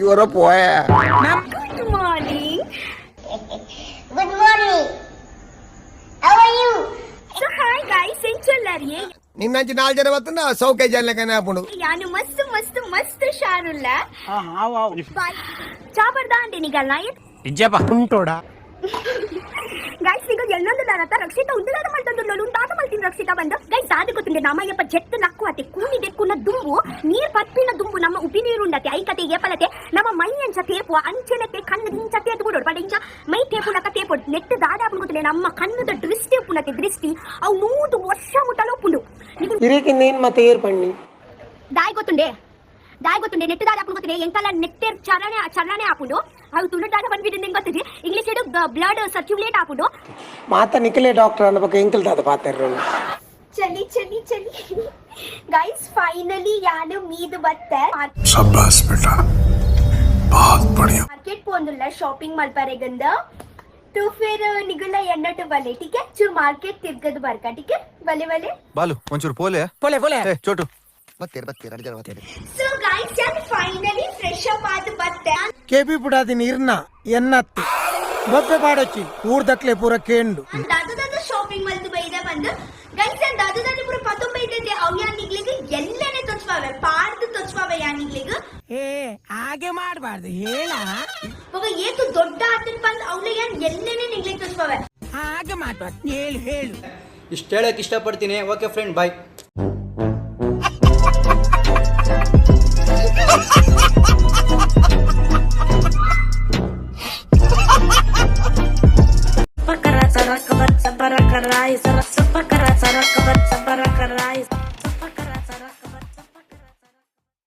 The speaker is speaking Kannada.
You're a boy. Good morning. Good morning. How are you? So hi guys, enchellariye. ನಿನ್ನಂಚಿ 4 ಜನ ಬತ್ತನ ಸೌಕೆ ಜನ್ಲಕನೆ ಆಪುಂಡು. ಯಾನು ಮಸ್ತ್ ಶಾರುಲ್ಲ. ಹಾವ್. ಚಾಬರ್ದಾಂಡೆ ನಿಗಲ್ಲ. ಇಜ್ಜಪ್ಪ ಉಂಟೋಡ. ಗೈಸ್ ಈಗ ಎಲ್ಲೊಂದು ದಾರತ ರಕ್ಷಿತ ಉಂದಲಾದ ಮಾಡ್ತಂದು ತಾತ ಮಾಡ್ತೀನಿ ರಕ್ಷಿತ ಬಂದು ಗೈಸ್ ದಾದ ಗೊತ್ತಿಂದೆ ನಮ್ಮಯ್ಯಪ್ಪ ಜೆತ್ತು ನಕ್ಕು ಅತ್ತೆ ಕೂನಿ ಬೆಕ್ಕುನ ದುಂಬು ನೀರ್ ಪತ್ತಿನ ದುಂಬು ನಮ್ಮ ಉಪಿ ನೀರು ಉಂಡತೆ ಐಕತೆ ಏಪಲತೆ ನಮ್ಮ ಮೈ ಅಂಚ ತೇಪು ಅಂಚೆನಕ್ಕೆ ಕಣ್ಣು ಹಿಂಚತೆ ಅದು ಬಿಡೋಡು ಬಟ್ ಇಂಚ ಮೈ ತೇಪು ನಕ್ಕ ತೇಪು ನೆಟ್ಟು ದಾದ ಹಾಕೊಂಡು ನಮ್ಮ ಕಣ್ಣದ ದೃಷ್ಟಿ ಪುನತೆ ದೃಷ್ಟಿ ಅವು 100 ವರ್ಷ ಮುಟ್ಟಲು ಪುಂಡು ಇರೇಕಿಂದ ಏನ್ ಮತ್ತೆ ಏರ್ ಪಣ್ಣಿ ದಾಯ್ ಗೊತ್ತುಂಡೆ ನೆಟ್ಟು ದಾದ ಹಾಕೊಂಡು ಎಂಕಲ್ಲ ನೆಟ್ಟೆ ಚಲನೆ ಹಾಕೊಂಡು ಅವು ತುಳುದಾದ ಬಂದ್ಬಿಟ್ಟು ನಿಂಗೆ ಗೊತ್ತಿದೆ ಇಂಗ್ಲಿಷ್ ಇಡು ಬ್ಲಡ್ ಸರ್ಕ್ಯುಲೇಟ್ ಹಾಕೊಂಡು ಮಾತ ನಿಖಿಲೇ ಡಾಕ್ಟರ್ ಅನ್ನ ಬಗ್ಗೆ ಎಂಕಲ್ ದಾದ ಪಾತ್ರ ಚಲಿ ಗೈಸ್ ಫೈನಲಿ ಯಾನು ಮೀದು ಬತ್ತೆ शाबाश बेटा बहुत बढ़िया मार्केट पोंदुल्ला शॉपिंग मलपरेगंद तो फिर निगुल्ला एन्नटु बले ठीक है चूर मार्केट तिर्गद बरका ठीक है बले बालू ಒಂಚೂರು ಪೋಲೆ ಏ ಚೋಟು ಬತ್ತೀರ सो गाइस यार फाइनली फ्रेश अप ಆದ ಬತ್ತೆ ಕೆಬಿ ಬುಡಾದಿ ನೀರ್ನ ಎನ್ನತ್ತು ಬೊಬ್ಬೆ ಬಾಡಚ್ಚಿ ಊರ್ದಕ್ಲೆ ಪೂರ ಕೇಂಡು ದಾದು ಶಾಪಿಂಗ್ ಮಲ್ತು ಬೈದ ಬಂದು ಗೈಸ್ ದಾದು ಪೂರ ಪತ್ತು ಬೈದದೆ ಅವ್ ಯಾನಿಗ್ಲಿಗೆ ಎಲ್ಲನೇ ತೊಚ್ಪಾವೆ ಪಾಡ್ದು ತೊಚ್ಪಾವೆ ಯಾನಿಗ್ಲಿಗೆ ಏ ಹಾಗೆ ಮಾಡಬಾರ್ದು ಹೇಳ ಮಗ ಏತು ದೊಡ್ಡ ಆತನ್ ಬಂದು ಅವ್ನ ಯಾನ್ ಎಲ್ಲನೇ ನಿಗ್ಲಿಗೆ ತೊಚ್ಪಾವೆ ಹಾಗೆ ಮಾಡಬಾರ್ದು ಹೇಳು ಇಷ್ಟ ಹೇಳಕ್ ಇಷ್ಟಪಡ್ತೀನಿ okay friend bye Pakara sarak kabat sabara karai sarak sapakara sarak kabat sabara karai